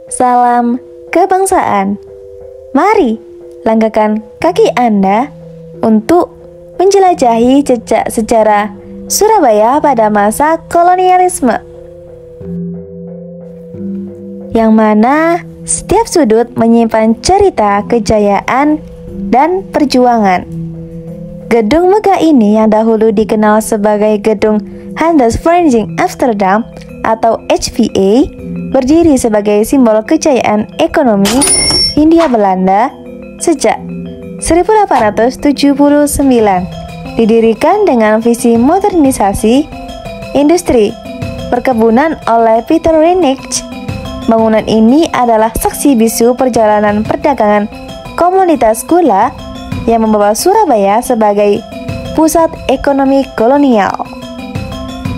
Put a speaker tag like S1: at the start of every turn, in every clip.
S1: Salam kebangsaan. Mari langkahkan kaki Anda untuk menjelajahi jejak sejarah Surabaya pada masa kolonialisme, yang mana setiap sudut menyimpan cerita kejayaan dan perjuangan. Gedung megah ini yang dahulu dikenal sebagai Gedung Handelsvereniging Amsterdam atau HVA berdiri sebagai simbol kejayaan ekonomi Hindia Belanda sejak 1879. Didirikan dengan visi modernisasi industri perkebunan oleh Peter Reinecke. Bangunan ini adalah saksi bisu perjalanan perdagangan komoditas gula yang membawa Surabaya sebagai pusat ekonomi kolonial.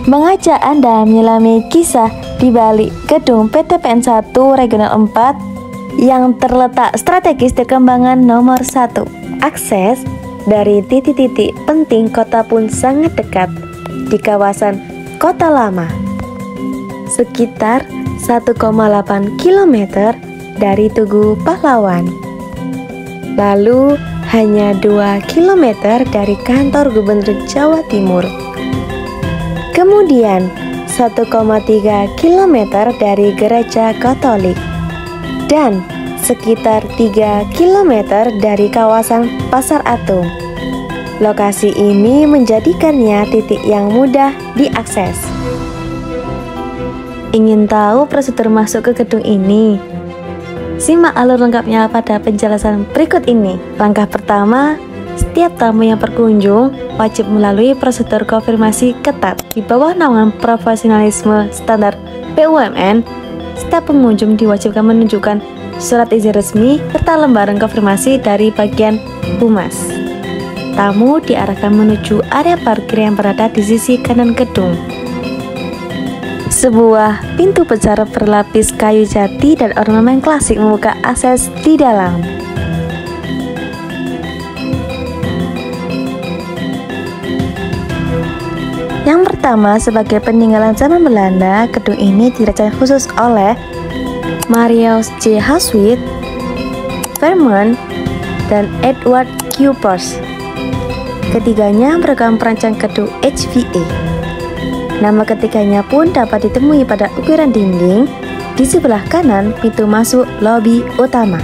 S1: Mengajak Anda menyelami kisah di balik gedung PT PN 1 Regional 4 yang terletak strategis di Kembangan nomor 1. Akses dari titik-titik penting kota pun sangat dekat di kawasan Kota Lama, sekitar 1,8 km dari Tugu Pahlawan, lalu hanya 2 km dari kantor Gubernur Jawa Timur, kemudian 1,3 km dari Gereja Katolik, dan sekitar 3 km dari kawasan Pasar Atom. Lokasi ini menjadikannya titik yang mudah diakses. Ingin tahu prosedur masuk ke gedung ini? Simak alur lengkapnya pada penjelasan berikut ini. Langkah pertama, setiap tamu yang berkunjung wajib melalui prosedur konfirmasi ketat di bawah naungan profesionalisme standar BUMN. Setiap pengunjung diwajibkan menunjukkan surat izin resmi serta lembaran konfirmasi dari bagian humas. Tamu diarahkan menuju area parkir yang berada di sisi kanan gedung. Sebuah pintu besar berlapis kayu jati dan ornamen klasik membuka akses di dalam. Yang pertama, sebagai peninggalan zaman Belanda, gedung ini dirancang khusus oleh Marius J. Haswit, Vermont, dan Edward Cuypers. Ketiganya merupakan perancang gedung HVA. Nama ketiganya pun dapat ditemui pada ukiran dinding di sebelah kanan pintu masuk lobi utama.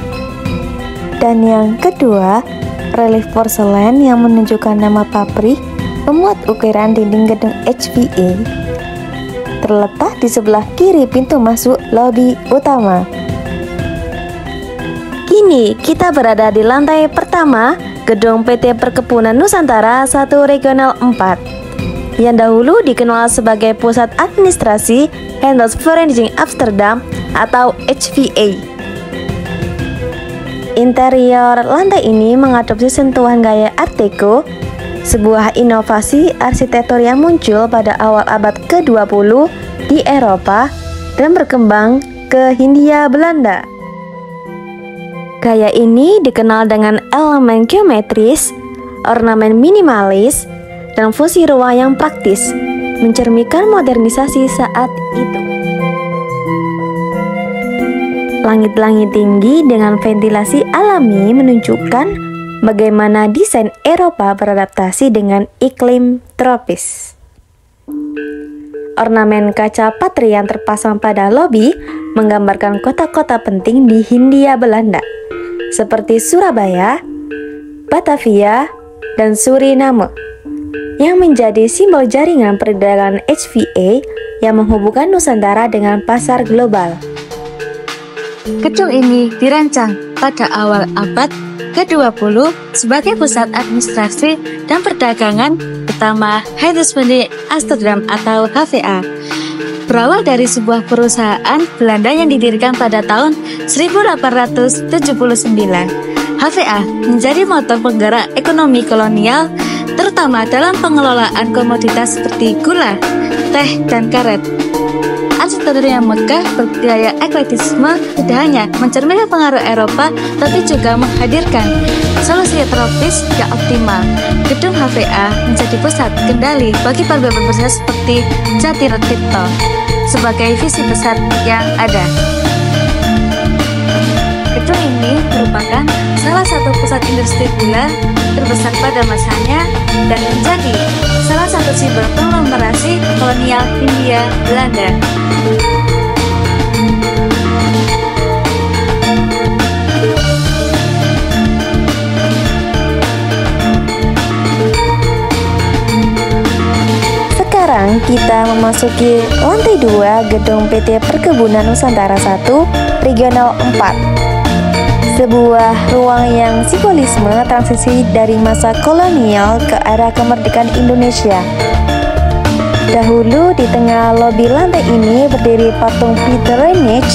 S1: Dan yang kedua, relief porselen yang menunjukkan nama pabrik pembuat ukiran dinding gedung HVA terletak di sebelah kiri pintu masuk lobi utama. Kini kita berada di lantai pertama gedung PT Perkebunan Nusantara 1 Regional 4 yang dahulu dikenal sebagai pusat administrasi Handelsvereniging Amsterdam atau HVA. Interior lantai ini mengadopsi sentuhan gaya Art Deco, sebuah inovasi arsitektur yang muncul pada awal abad ke-20 di Eropa dan berkembang ke Hindia Belanda. Gaya ini dikenal dengan elemen geometris, ornamen minimalis, dan fungsi ruang yang praktis, mencerminkan modernisasi saat itu. Langit-langit tinggi dengan ventilasi alami menunjukkan bagaimana desain Eropa beradaptasi dengan iklim tropis. Ornamen kaca patri yang terpasang pada lobi menggambarkan kota-kota penting di Hindia Belanda, seperti Surabaya, Batavia, dan Suriname, yang menjadi simbol jaringan perdagangan HVA yang menghubungkan Nusantara dengan pasar global.
S2: Gedung ini dirancang pada awal abad ke-20 sebagai pusat administrasi dan perdagangan utama Handelsvereniging Amsterdam atau HVA. Berawal dari sebuah perusahaan Belanda yang didirikan pada tahun 1879, HVA menjadi motor penggerak ekonomi kolonial, terutama dalam pengelolaan komoditas seperti gula, teh, dan karet. Arsitektur yang megah bergaya eklektisme tidak hanya mencerminkan pengaruh Eropa, tapi juga menghadirkan solusi tropis yang optimal. Gedung HVA menjadi pusat kendali bagi pabrik besar seperti Jatiro Tirto sebagai visi besar yang ada. Gedung ini merupakan salah satu pusat industri gula terbesar pada masanya dan menjadi salah satu simbol konglomerasi kolonial Hindia Belanda.
S1: Sekarang kita memasuki lantai 2 gedung PT Perkebunan Nusantara 1 Regional 4. Sebuah ruang yang simbolisme transisi dari masa kolonial ke era kemerdekaan Indonesia. Dahulu di tengah lobi lantai ini berdiri patung Peter Renick,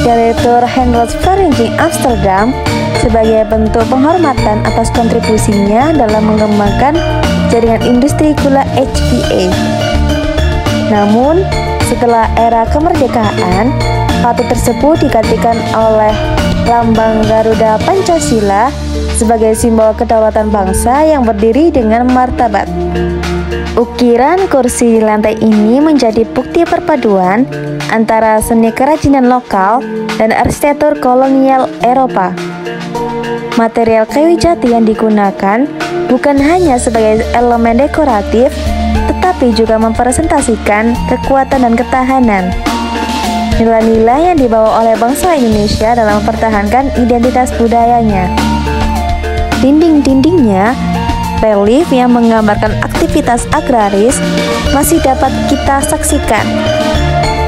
S1: Direktur Handelsvereniging Amsterdam, sebagai bentuk penghormatan atas kontribusinya dalam mengembangkan jaringan industri gula HVA. Namun, setelah era kemerdekaan, patung tersebut digantikan oleh lambang Garuda Pancasila sebagai simbol kedaulatan bangsa yang berdiri dengan martabat. Ukiran kursi di lantai ini menjadi bukti perpaduan antara seni kerajinan lokal dan arsitektur kolonial Eropa. Material kayu jati yang digunakan bukan hanya sebagai elemen dekoratif, tetapi juga mempresentasikan kekuatan dan ketahanan. Nilai-nilai yang dibawa oleh bangsa Indonesia dalam mempertahankan identitas budayanya. Dinding-dindingnya, relief yang menggambarkan aktivitas agraris masih dapat kita saksikan,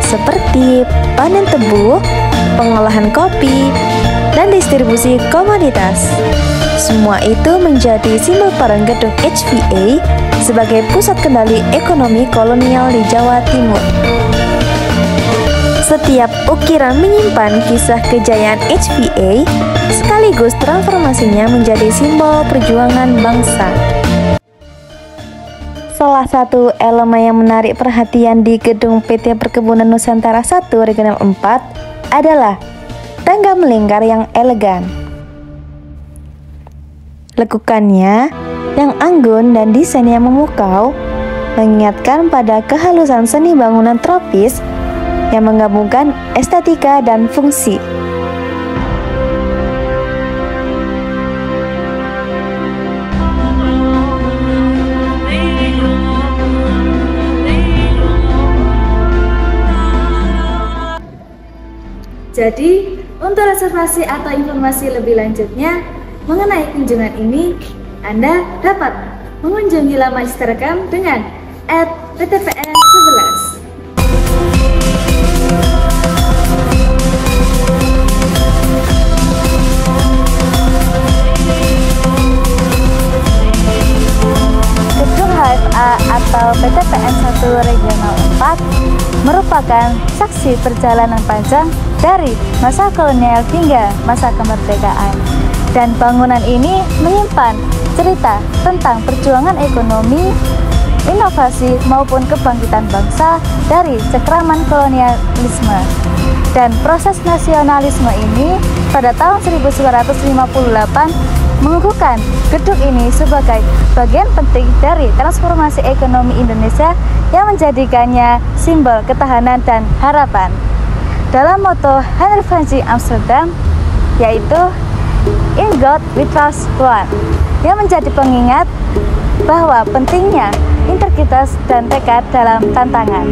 S1: seperti panen tebu, pengolahan kopi, dan distribusi komoditas. Semua itu menjadi simbol peran gedung HVA sebagai pusat kendali ekonomi kolonial di Jawa Timur. Setiap ukiran menyimpan kisah kejayaan HVA sekaligus transformasinya menjadi simbol perjuangan bangsa. Salah satu elemen yang menarik perhatian di gedung PT Perkebunan Nusantara 1 Regional 4 adalah tangga melingkar yang elegan. Lekukannya yang anggun dan desain yang memukau mengingatkan pada kehalusan seni bangunan tropis yang menggabungkan estetika dan fungsi.
S2: Jadi, untuk reservasi atau informasi lebih lanjutnya mengenai kunjungan ini, Anda dapat mengunjungi laman Instagram dengan @ptpn11. Gedung HFA atau PTPN 1 Regional 4 merupakan saksi perjalanan panjang dari masa kolonial hingga masa kemerdekaan. Dan bangunan ini menyimpan cerita tentang perjuangan ekonomi, inovasi maupun kebangkitan bangsa dari cengkraman kolonialisme. Dan proses nasionalisme ini pada tahun 1958 mengukuhkan gedung ini sebagai bagian penting dari transformasi ekonomi Indonesia yang menjadikannya simbol ketahanan dan harapan. Dalam moto Handelsvereniging Amsterdam, yaitu In God We Trust One, yang menjadi pengingat bahwa pentingnya integritas dan tekad dalam tantangan.